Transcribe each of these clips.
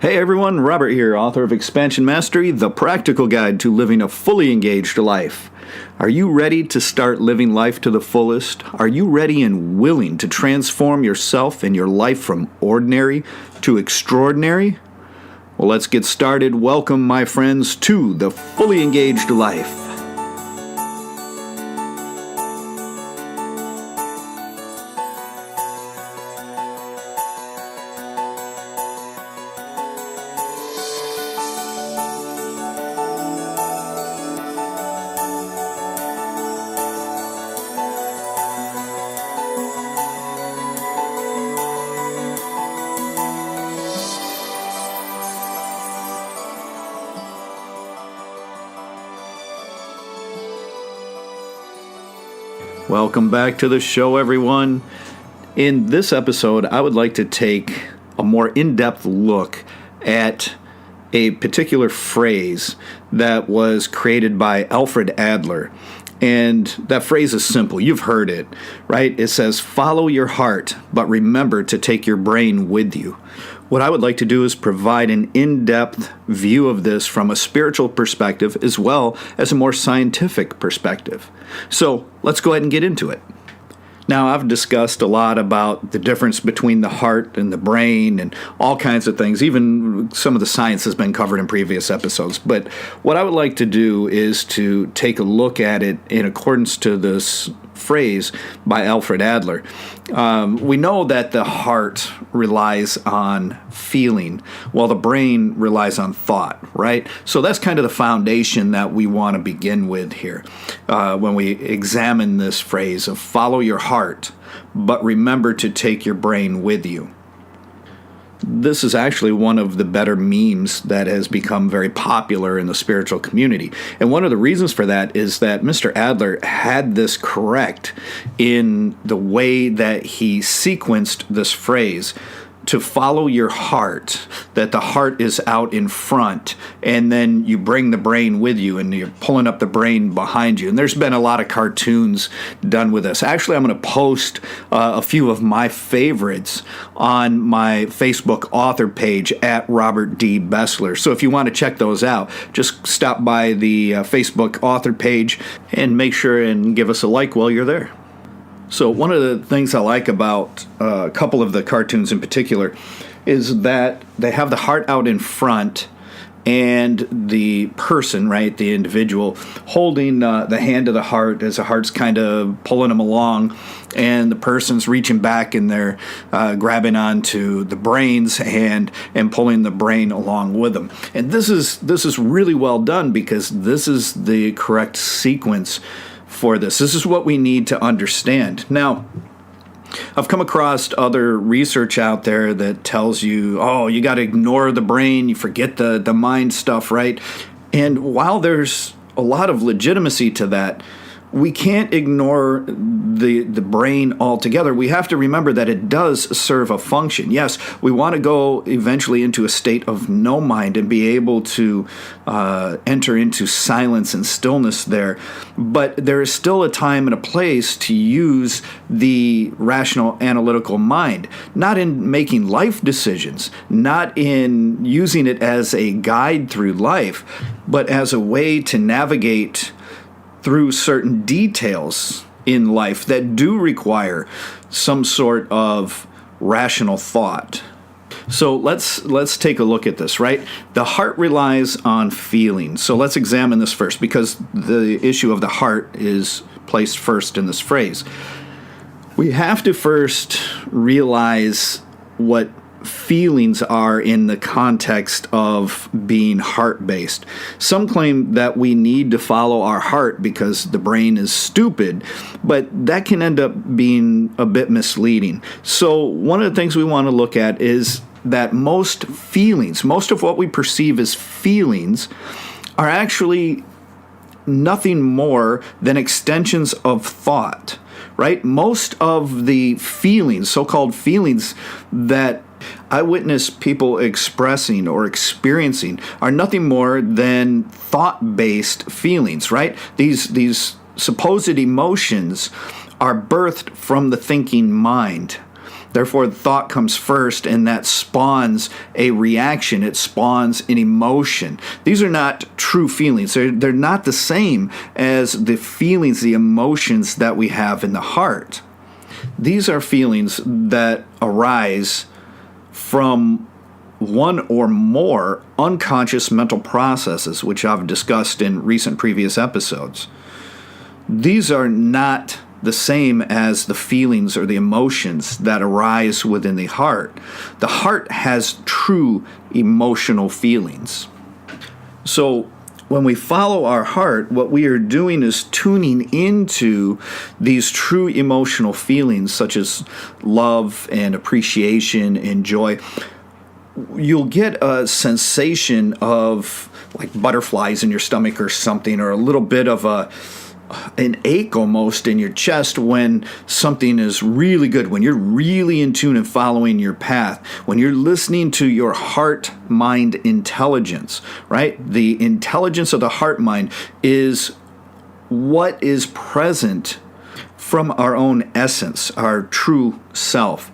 Hey everyone, Robert here, author of Expansion Mastery, the practical guide to living a fully engaged life. Are you ready to start living life to the fullest? Are you ready and willing to transform yourself and your life from ordinary to extraordinary? Well, let's get started. Welcome, my friends, to the Fully Engaged Life. Welcome back to the show, everyone. In this episode, I would like to take a more in-depth look at a particular phrase that was created by Alfred Adler. And that phrase is simple. You've heard it, right? It says, follow your heart, but remember to take your brain with you. What I would like to do is provide an in-depth view of this from a spiritual perspective as well as a more scientific perspective. So let's go ahead and get into it. Now, I've discussed a lot about the difference between the heart and the brain and all kinds of things. Even some of the science has been covered in previous episodes. But what I would like to do is to take a look at it in accordance to this phrase by Alfred Adler. We know that the heart relies on feeling, while the brain relies on thought, right? So that's kind of the foundation that we want to begin with here when we examine this phrase of follow your heart, but remember to take your brain with you. This is actually one of the better memes that has become very popular in the spiritual community. And one of the reasons for that is that Mr. Adler had this correct in the way that he sequenced this phrase to follow your heart, that the heart is out in front, and then you bring the brain with you, and you're pulling up the brain behind you. And there's been a lot of cartoons done with this. Actually, I'm going to post a few of my favorites on my Facebook author page at Robert D. Bessler. So if you want to check those out, just stop by the Facebook author page and make sure and give us a like while you're there. So one of the things I like about a couple of the cartoons in particular is that they have the heart out in front and the person, right, the individual, holding the hand of the heart as the heart's kind of pulling them along, and the person's reaching back and they're grabbing onto the brain's hand and pulling the brain along with them. And this is really well done because this is the correct sequence for this. This is what we need to understand. Now, I've come across other research out there that tells you, oh, you got to ignore the brain, you forget the mind stuff, right? And while there's a lot of legitimacy to that, we can't ignore the brain altogether. We have to remember that it does serve a function. Yes, we want to go eventually into a state of no mind and be able to enter into silence and stillness there. But there is still a time and a place to use the rational analytical mind, not in making life decisions, not in using it as a guide through life, but as a way to navigate through certain details in life that do require some sort of rational thought. So let's take a look at this, right? The heart relies on feeling. So let's examine this first because the issue of the heart is placed first in this phrase. We have to first realize what feelings are in the context of being heart-based. Some claim that we need to follow our heart because the brain is stupid, but that can end up being a bit misleading. So one of the things we want to look at is that most feelings, most of what we perceive as feelings, are actually nothing more than extensions of thought, right? Most of the feelings, so-called feelings that I witness people expressing or experiencing are nothing more than thought-based feelings, right? These supposed emotions are birthed from the thinking mind. Therefore, thought comes first, and that spawns a reaction. It spawns an emotion. These are not true feelings. They're not the same as the feelings, the emotions that we have in the heart. These are feelings that arise from one or more unconscious mental processes, which I've discussed in recent previous episodes. These are not the same as the feelings or the emotions that arise within the heart. The heart has true emotional feelings. So when we follow our heart, what we are doing is tuning into these true emotional feelings, such as love and appreciation and joy. You'll get a sensation of like butterflies in your stomach or something, or a little bit of an ache almost in your chest when something is really good, when you're really in tune and following your path, when you're listening to your heart-mind intelligence, right? The intelligence of the heart-mind is what is present from our own essence, our true self.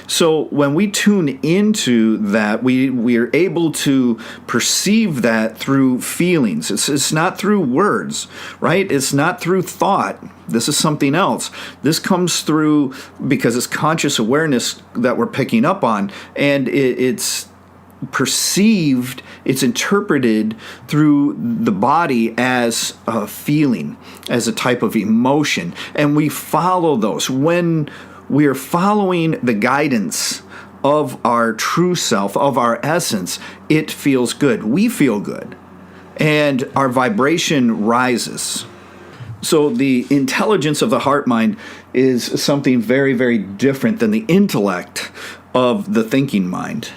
So when we tune into that, we are able to perceive that through feelings. It's not through words, right? It's not through thought. This is something else. This comes through because it's conscious awareness that we're picking up on, and it's perceived, it's interpreted through the body as a feeling, as a type of emotion, and we follow those. When we are following the guidance of our true self, of our essence, it feels good. We feel good. And our vibration rises. So the intelligence of the heart mind is something very, very different than the intellect of the thinking mind.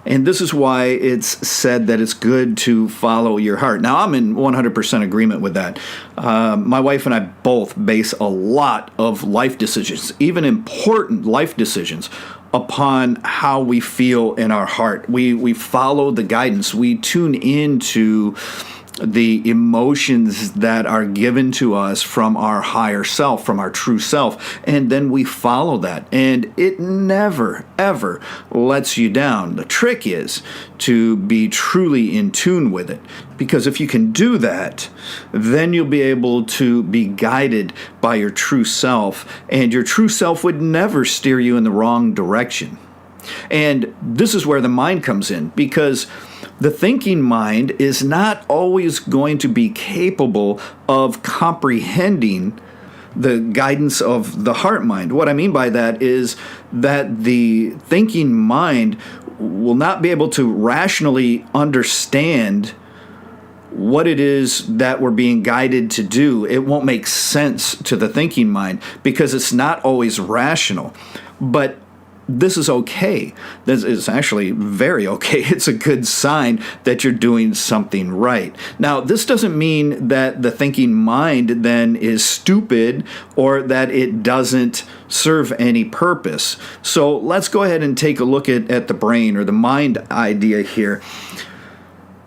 And this is why it's said that it's good to follow your heart. Now, I'm in 100% agreement with that. My wife and I both base a lot of life decisions, even important life decisions, upon how we feel in our heart. We follow the guidance. We tune into the emotions that are given to us from our higher self, from our true self, and then we follow that. And it never, ever lets you down. The trick is to be truly in tune with it, because if you can do that, then you'll be able to be guided by your true self, and your true self would never steer you in the wrong direction. And this is where the mind comes in, because the thinking mind is not always going to be capable of comprehending the guidance of the heart mind. What I mean by that is that the thinking mind will not be able to rationally understand what it is that we're being guided to do. It won't make sense to the thinking mind because it's not always rational. But this is okay. This is actually very okay. It's a good sign that you're doing something right. Now, this doesn't mean that the thinking mind then is stupid or that it doesn't serve any purpose. So let's go ahead and take a look at the brain or the mind idea here.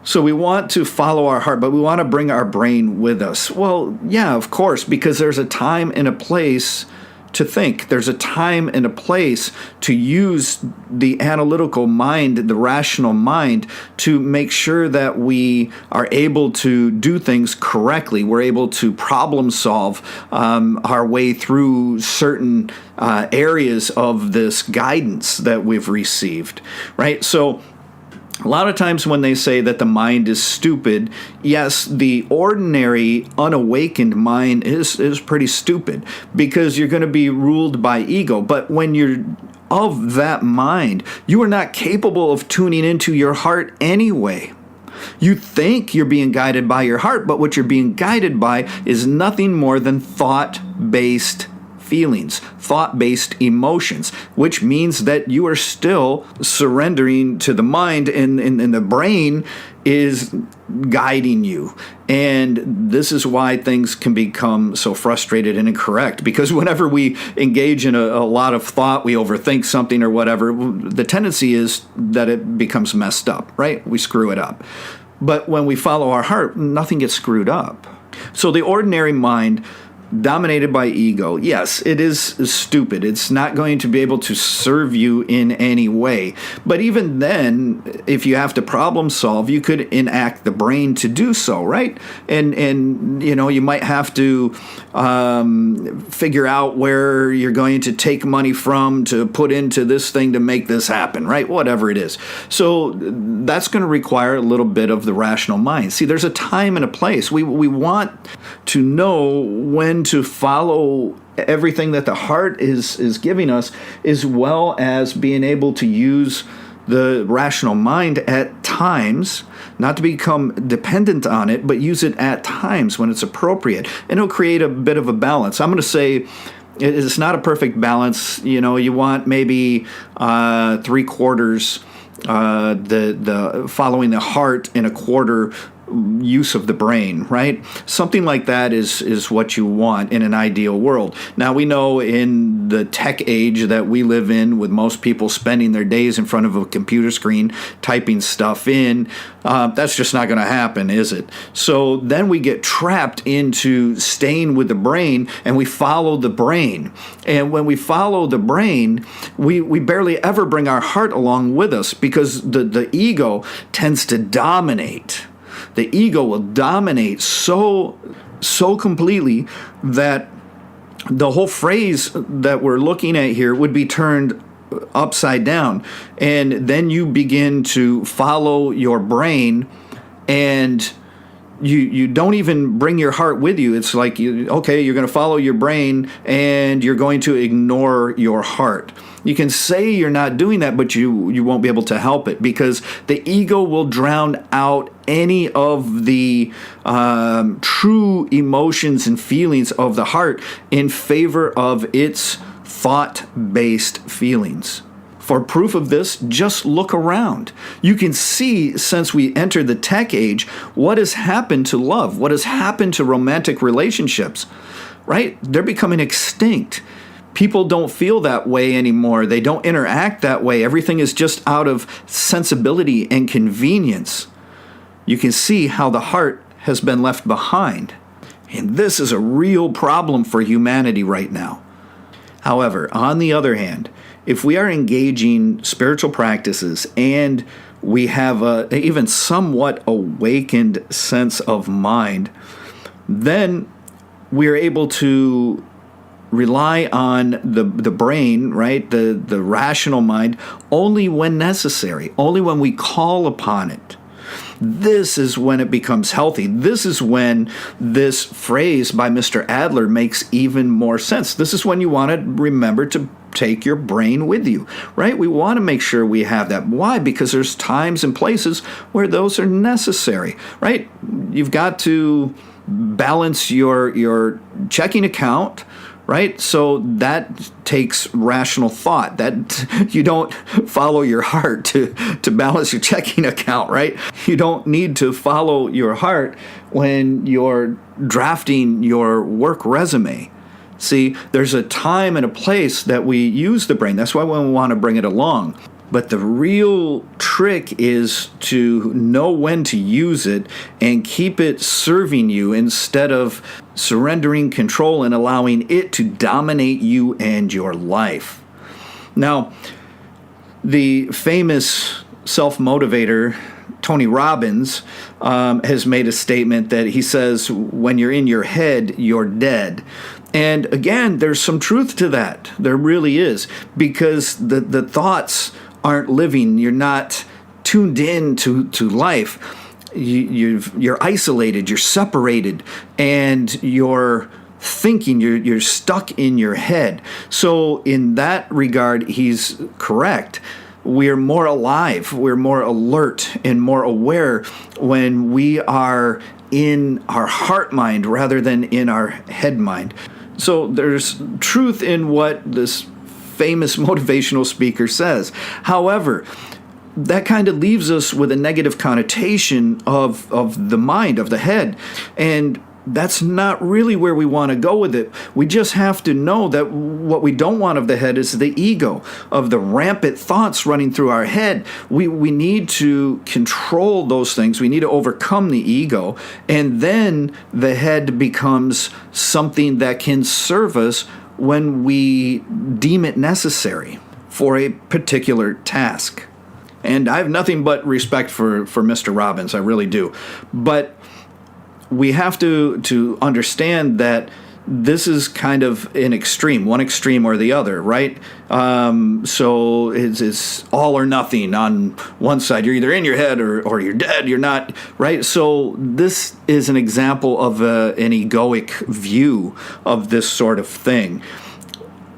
So we want to follow our heart, but we want to bring our brain with us. Well, yeah, of course, because there's a time and a place to think. There's a time and a place to use the analytical mind, the rational mind, to make sure that we are able to do things correctly. We're able to problem solve our way through certain areas of this guidance that we've received, right? So a lot of times when they say that the mind is stupid, yes, the ordinary unawakened mind is pretty stupid because you're going to be ruled by ego. But when you're of that mind, you are not capable of tuning into your heart anyway. You think you're being guided by your heart, but what you're being guided by is nothing more than thought-based feelings, thought-based emotions, which means that you are still surrendering to the mind, and the brain is guiding you. And this is why things can become so frustrated and incorrect, because whenever we engage in a lot of thought, we overthink something or whatever, the tendency is that it becomes messed up, right? We screw it up. But when we follow our heart, nothing gets screwed up. So the ordinary mind dominated by ego. Yes, it is stupid. It's not going to be able to serve you in any way. But even then, if you have to problem solve, you could enact the brain to do so, right? And you might have to figure out where you're going to take money from to put into this thing to make this happen, right? Whatever it is. So that's going to require a little bit of the rational mind. See, there's a time and a place. We want to know when to follow everything that the heart is giving us, as well as being able to use the rational mind at times, not to become dependent on it, but use it at times when it's appropriate. And it'll create a bit of a balance. I'm going to say it's not a perfect balance. You want maybe 3/4 the following the heart and 1/4 use of the brain, right? Something like that is what you want in an ideal world. Now, we know in the tech age that we live in, with most people spending their days in front of a computer screen typing stuff in, that's just not going to happen, is it? So then we get trapped into staying with the brain, and we follow the brain. And when we follow the brain, we barely ever bring our heart along with us, because the ego tends to dominate. The ego will dominate so completely that the whole phrase that we're looking at here would be turned upside down. And then you begin to follow your brain, and you don't even bring your heart with you. It's like, you're going to follow your brain and you're going to ignore your heart. You can say you're not doing that, but you won't be able to help it, because the ego will drown out any of the true emotions and feelings of the heart in favor of its thought-based feelings. For proof of this, just look around. You can see, since we entered the tech age, what has happened to love, what has happened to romantic relationships, right? They're becoming extinct. People don't feel that way anymore. They don't interact that way. Everything is just out of sensibility and convenience. You can see how the heart has been left behind. And this is a real problem for humanity right now. However, on the other hand, if we are engaging spiritual practices and we have a even somewhat awakened sense of mind, then we're able to rely on the brain, right, the rational mind, only when necessary, only when we call upon it. This is when it becomes healthy. This is when this phrase by Mr. Adler makes even more sense. This is when you want to remember to take your brain with you, right? We want to make sure we have that. Why? Because there's times and places where those are necessary, right? You've got to balance your checking account, right? So that takes rational thought. That you don't follow your heart to balance your checking account, right? You don't need to follow your heart when you're drafting your work resume. See, there's a time and a place that we use the brain. That's why we want to bring it along. But the real trick is to know when to use it and keep it serving you, instead of surrendering control and allowing it to dominate you and your life. Now, the famous self-motivator Tony Robbins has made a statement that he says, when you're in your head, you're dead. And again, there's some truth to that. There really is, because the thoughts aren't living. You're not tuned in to life. You're isolated, you're separated, and you're thinking, you're stuck in your head. So in that regard, he's correct. We're more alive, we're more alert and more aware when we are in our heart mind rather than in our head mind. So there's truth in what this famous motivational speaker says. However, that kind of leaves us with a negative connotation of the mind, of the head. And that's not really where we want to go with it. We just have to know that what we don't want of the head is the ego, of the rampant thoughts running through our head. We need to control those things. We need to overcome the ego. And then the head becomes something that can serve us when we deem it necessary for a particular task. And I have nothing but respect for Mr. Robbins. I really do. But we have to understand that this is kind of an extreme, one extreme or the other, right? So it's all or nothing on one side. You're either in your head or you're dead, you're not, right? So this is an example of an egoic view of this sort of thing.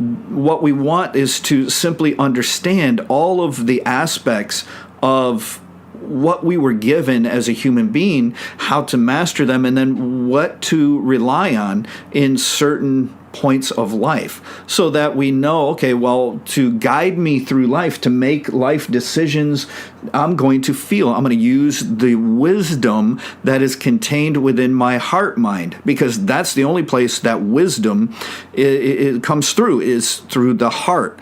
What we want is to simply understand all of the aspects of what we were given as a human being, how to master them, and then what to rely on in certain points of life, so that we know, okay, well, to guide me through life, to make life decisions, I'm going to use the wisdom that is contained within my heart mind, because that's the only place that wisdom it comes through, is through the heart.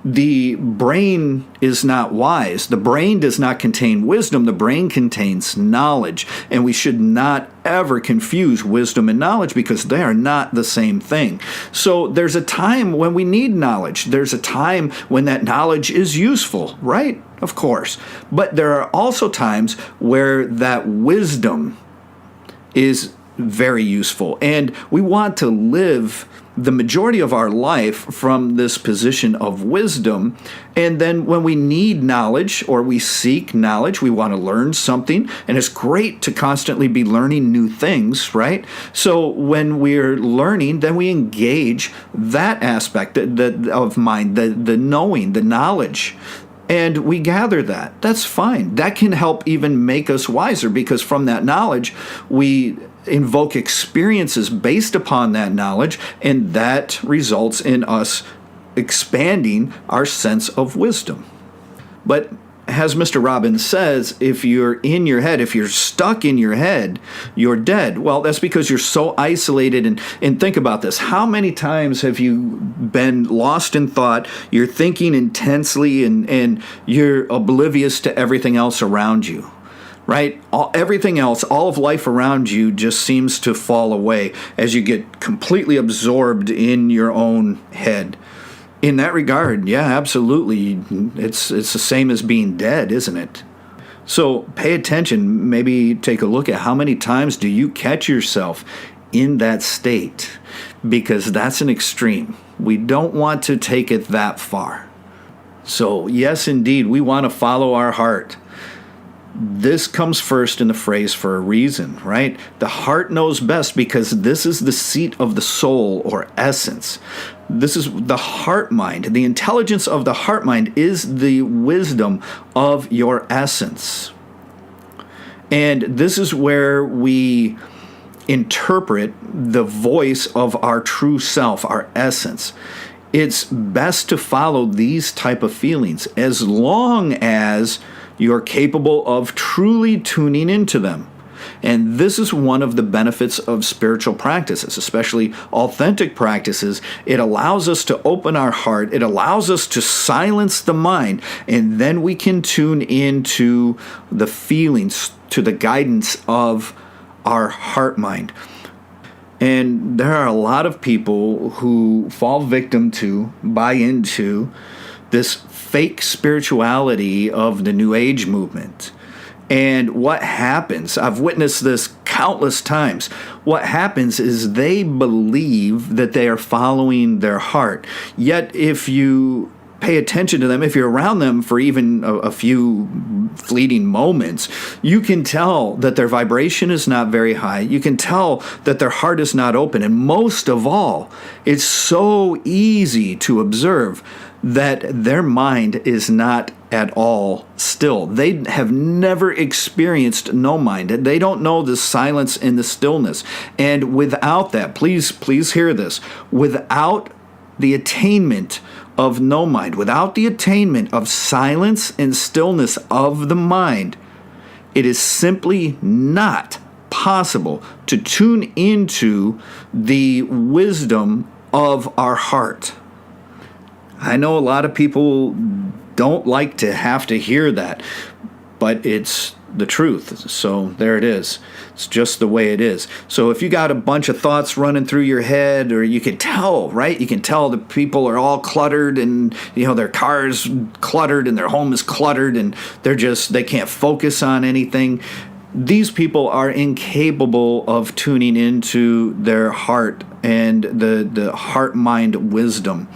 The brain is not wise. The brain does not contain wisdom. The brain contains knowledge. And we should not ever confuse wisdom and knowledge, because they are not the same thing. So there's a time when we need knowledge. There's a time when that knowledge is useful, right? Of course. But there are also times where that wisdom is very useful. And we want to live the majority of our life from this position of wisdom. And then when we need knowledge or we seek knowledge, we want to learn something. And it's great to constantly be learning new things, right? So when we're learning, then we engage that aspect of mind, the knowing, the knowledge. And we gather that. That's fine. That can help even make us wiser, because from that knowledge, we invoke experiences based upon that knowledge, and that results in us expanding our sense of wisdom. But as Mr. Robbins says, if you're in your head, if you're stuck in your head, you're dead. Well, that's because you're so isolated. And think about this. How many times have you been lost in thought? You're thinking intensely and you're oblivious to everything else around you, right? Everything else, all of life around you just seems to fall away as you get completely absorbed in your own head. In that regard, yeah, absolutely. It's the same as being dead, isn't it? So pay attention. Maybe take a look at how many times do you catch yourself in that state, because that's an extreme. We don't want to take it that far. So yes, indeed, we want to follow our heart. This comes first in the phrase for a reason, right? The heart knows best, because this is the seat of the soul or essence. This is the heart mind. The intelligence of the heart mind is the wisdom of your essence. And this is where we interpret the voice of our true self, our essence. It's best to follow these type of feelings as long as you're capable of truly tuning into them. And this is one of the benefits of spiritual practices, especially authentic practices. It allows us to open our heart. It allows us to silence the mind. And then we can tune into the feelings, to the guidance of our heart mind. And there are a lot of people who fall victim to, buy into this fake spirituality of the New Age movement. And what happens, I've witnessed this countless times, what happens is they believe that they are following their heart. Yet if you pay attention to them, if you're around them for even a few fleeting moments, you can tell that their vibration is not very high. You can tell that their heart is not open. And most of all, it's so easy to observe that their mind is not at all still. They have never experienced no mind. They don't know the silence and the stillness. And without that, please hear this, without the attainment of no mind, without the attainment of silence and stillness of the mind, it is simply not impossible to tune into the wisdom of our heart. I know a lot of people don't like to have to hear that, but it's the truth. So there it is. It's just the way it is. So if you got a bunch of thoughts running through your head, or you can tell, right? You can tell the people are all cluttered, and their car's cluttered and their home is cluttered, and they can't focus on anything. These people are incapable of tuning into their heart and the heart-mind wisdom.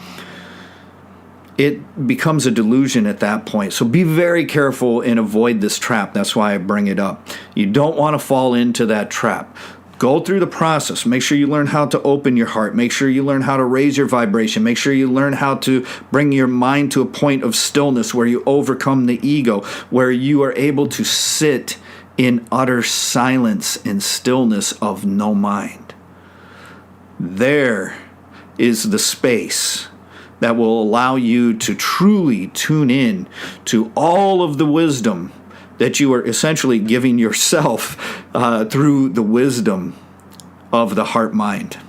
It becomes a delusion at that point. So be very careful and avoid this trap. That's why I bring it up. You don't want to fall into that trap. Go through the process. Make sure you learn how to open your heart. Make sure you learn how to raise your vibration. Make sure you learn how to bring your mind to a point of stillness where you overcome the ego, where you are able to sit in utter silence and stillness of no mind. There is the space that will allow you to truly tune in to all of the wisdom that you are essentially giving yourself through the wisdom of the heart-mind.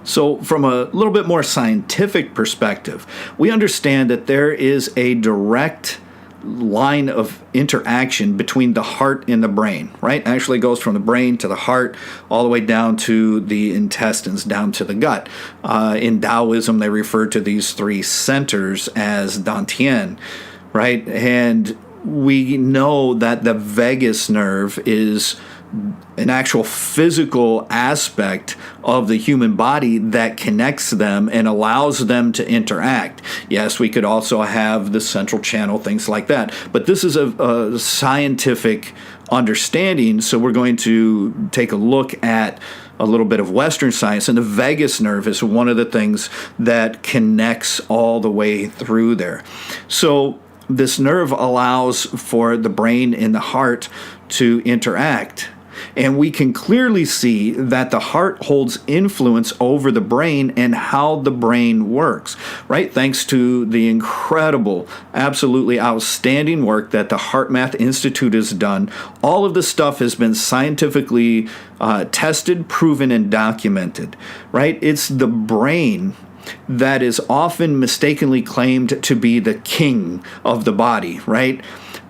So from a little bit more scientific perspective, we understand that there is a direct line of interaction between the heart and the brain, right? It actually goes from the brain to the heart, all the way down to the intestines, down to the gut. In Taoism, they refer to these three centers as dantian, right? And we know that the vagus nerve is an actual physical aspect of the human body that connects them and allows them to interact. Yes, we could also have the central channel, things like that. But this is a scientific understanding, so we're going to take a look at a little bit of Western science, and the vagus nerve is one of the things that connects all the way through there. So this nerve allows for the brain and the heart to interact. And we can clearly see that the heart holds influence over the brain and how the brain works, right? Thanks to the incredible, absolutely outstanding work that the HeartMath Institute has done. All of this stuff has been scientifically tested, proven, and documented, right? It's the brain that is often mistakenly claimed to be the king of the body, right?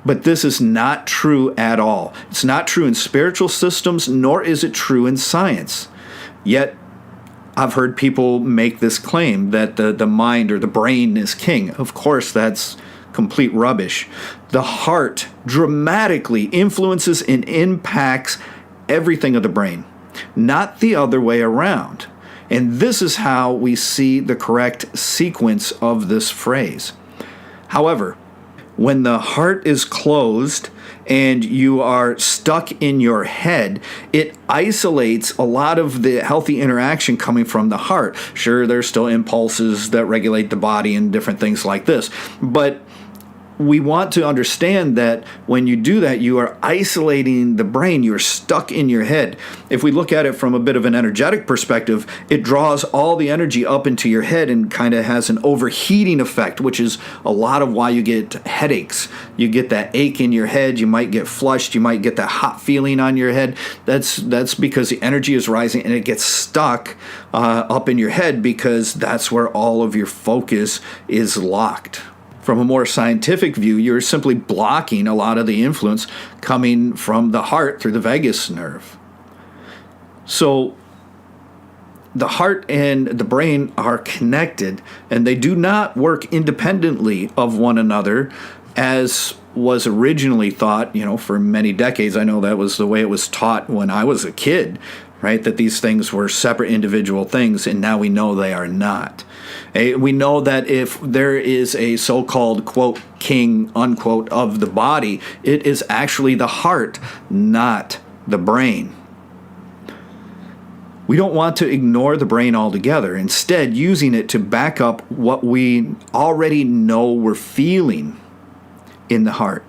But this is not true at all. It's not true in spiritual systems, nor is it true in science. Yet, I've heard people make this claim that the mind or the brain is king. Of course, that's complete rubbish. The heart dramatically influences and impacts everything of the brain, not the other way around. And this is how we see the correct sequence of this phrase. However, when the heart is closed and you are stuck in your head, it isolates a lot of the healthy interaction coming from the heart. Sure, there's still impulses that regulate the body and different things like this, but we want to understand that when you do that, you are isolating the brain. You're stuck in your head. If we look at it from a bit of an energetic perspective, it draws all the energy up into your head and kind of has an overheating effect, which is a lot of why you get headaches. You get that ache in your head. You might get flushed. You might get that hot feeling on your head. That's because the energy is rising and it gets stuck up in your head because that's where all of your focus is locked. From a more scientific view, you're simply blocking a lot of the influence coming from the heart through the vagus nerve. So the heart and the brain are connected, and they do not work independently of one another as was originally thought, for many decades. I know that was the way it was taught when I was a kid, right? That these things were separate individual things, and now we know they are not. We know that if there is a so-called, quote, king, unquote, of the body, it is actually the heart, not the brain. We don't want to ignore the brain altogether, instead using it to back up what we already know we're feeling in the heart.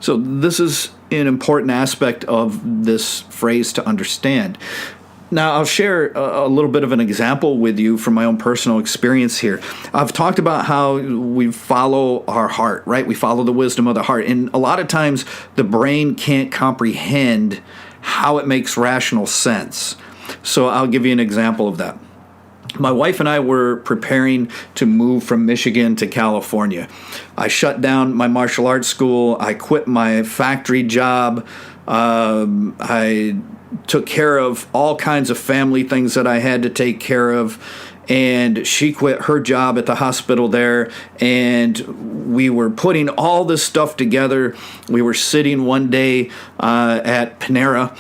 So this is an important aspect of this phrase to understand. Now, I'll share a little bit of an example with you from my own personal experience here. I've talked about how we follow our heart, right? We follow the wisdom of the heart. And a lot of times the brain can't comprehend how it makes rational sense. So I'll give you an example of that. My wife and I were preparing to move from Michigan to California. I shut down my martial arts school. I quit my factory job. I took care of all kinds of family things that I had to take care of. And she quit her job at the hospital there, and we were putting all this stuff together. We were sitting one day at Panera,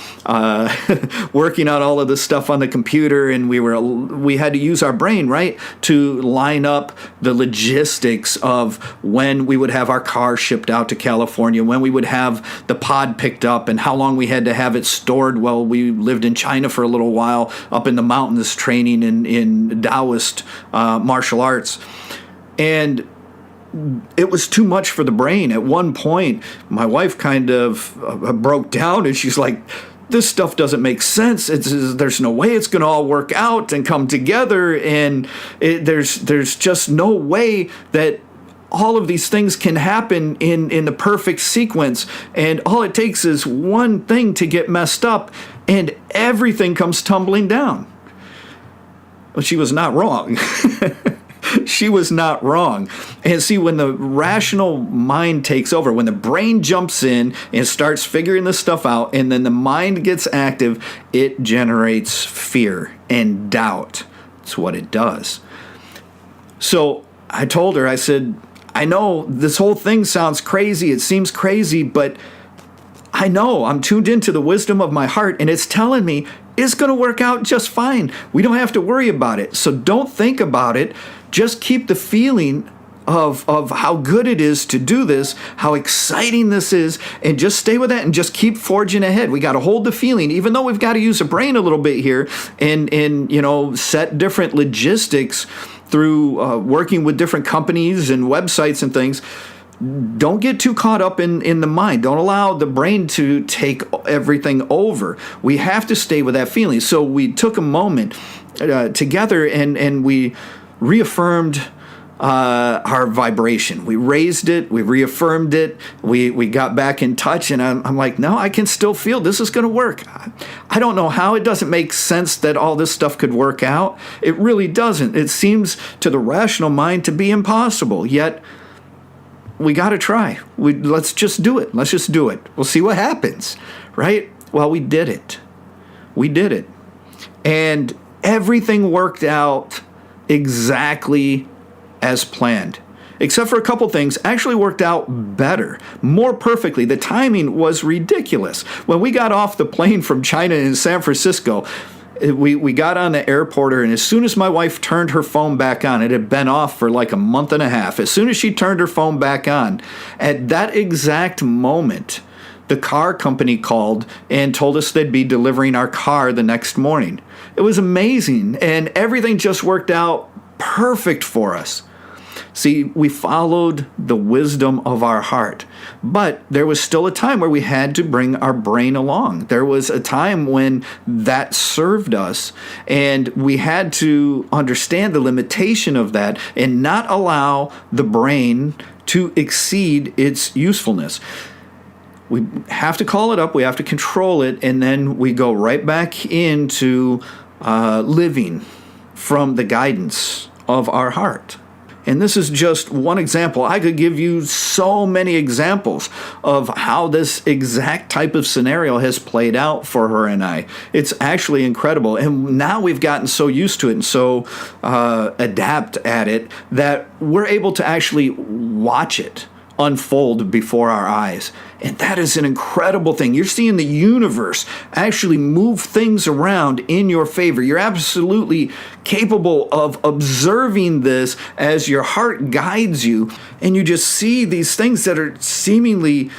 working out all of this stuff on the computer, and we had to use our brain, right, to line up the logistics of when we would have our car shipped out to California, when we would have the pod picked up, and how long we had to have it stored. Well, we lived in China for a little while, up in the mountains, training in Taoist martial arts, and it was too much for the brain. At one point, my wife kind of broke down, and she's like, this stuff doesn't make sense. There's no way it's going to all work out and come together, and there's just no way that all of these things can happen in the perfect sequence, and all it takes is one thing to get messed up, and everything comes tumbling down. Well, she was not wrong. She was not wrong. And see, when the rational mind takes over, when the brain jumps in and starts figuring this stuff out, and then the mind gets active, it generates fear and doubt. That's what it does. So I told her, I said, I know this whole thing sounds crazy. It seems crazy, but I know I'm tuned into the wisdom of my heart, and it's telling me it's going to work out just fine. We don't have to worry about it. So don't think about it. Just keep the feeling of how good it is to do this, how exciting this is, and just stay with that and just keep forging ahead. We got to hold the feeling, even though we've got to use the brain a little bit here and set different logistics through working with different companies and websites and things. Don't get too caught up in the mind. Don't allow the brain to take everything over. We have to stay with that feeling. So we took a moment together and we reaffirmed our vibration. We raised it. We reaffirmed it. We got back in touch, and I'm like, no, I can still feel this is going to work. I don't know how. It doesn't make sense that all this stuff could work out. It really doesn't. It seems to the rational mind to be impossible, yet we got to try. Let's just do it. Let's just do it. We'll see what happens, right? Well, we did it. We did it. And everything worked out exactly as planned. Except for a couple things, actually worked out better, more perfectly. The timing was ridiculous. When we got off the plane from China in San Francisco, we got on the airport, and as soon as my wife turned her phone back on, it had been off for like a month and a half. As soon as she turned her phone back on, at that exact moment, the car company called and told us they'd be delivering our car the next morning. It was amazing, and everything just worked out perfect for us. See, we followed the wisdom of our heart, but there was still a time where we had to bring our brain along. There was a time when that served us, and we had to understand the limitation of that and not allow the brain to exceed its usefulness. We have to call it up, we have to control it, and then we go right back into living from the guidance of our heart. And this is just one example. I could give you so many examples of how this exact type of scenario has played out for her and I. It's actually incredible. And now we've gotten so used to it and so adept at it that we're able to actually watch it unfold before our eyes. And that is an incredible thing. You're seeing the universe actually move things around in your favor. You're absolutely capable of observing this as your heart guides you, and you just see these things that are seemingly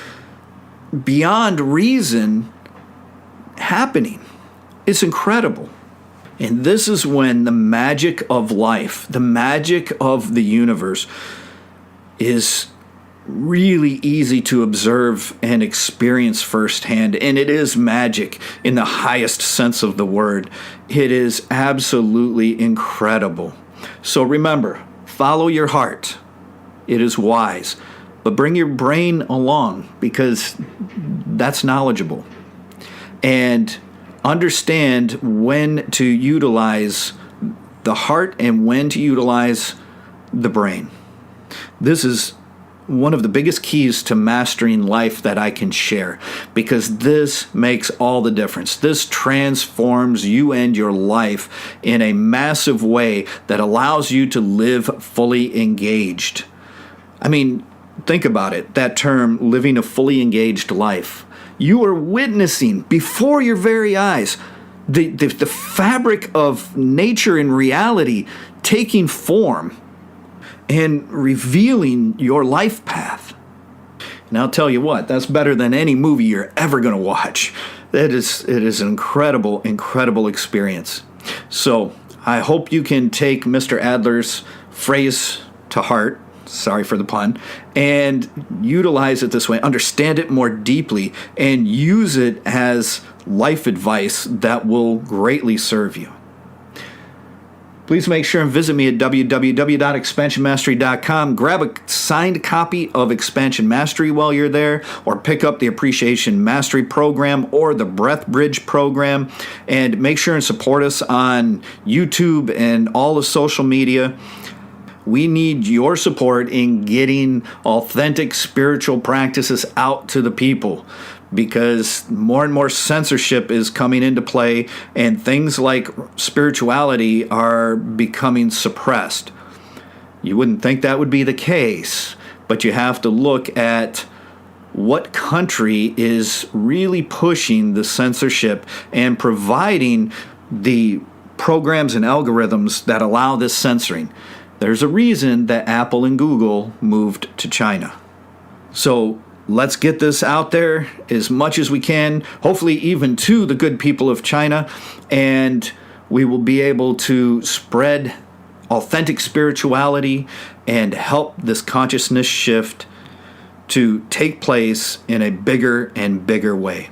beyond reason happening. It's incredible. And this is when the magic of life, the magic of the universe, is really easy to observe and experience firsthand. And it is magic in the highest sense of the word. It is absolutely incredible. So remember, follow your heart. It is wise. But bring your brain along, because that's knowledgeable. and understand when to utilize the heart and when to utilize the brain. This is one of the biggest keys to mastering life that I can share, because this makes all the difference. This transforms you and your life in a massive way that allows you to live fully engaged. I mean, think about it, that term, living a fully engaged life. You are witnessing before your very eyes the fabric of nature and reality taking form and revealing your life path. And I'll tell you what, that's better than any movie you're ever going to watch. It is an incredible, incredible experience. So I hope you can take Mr. Adler's phrase to heart, sorry for the pun, and utilize it this way, understand it more deeply, and use it as life advice that will greatly serve you. Please make sure and visit me at www.expansionmastery.com. Grab a signed copy of Expansion Mastery while you're there, or pick up the Appreciation Mastery Program or the Breath Bridge Program, and make sure and support us on YouTube and all the social media. We need your support in getting authentic spiritual practices out to the people, because more and more censorship is coming into play and things like spirituality are becoming suppressed. You wouldn't think that would be the case, but you have to look at what country is really pushing the censorship and providing the programs and algorithms that allow this censoring. There's a reason that Apple and Google moved to China. So let's get this out there as much as we can, hopefully even to the good people of China, and we will be able to spread authentic spirituality and help this consciousness shift to take place in a bigger and bigger way.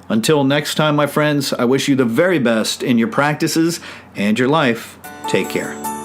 Until next time, my friends, I wish you the very best in your practices and your life. Take care.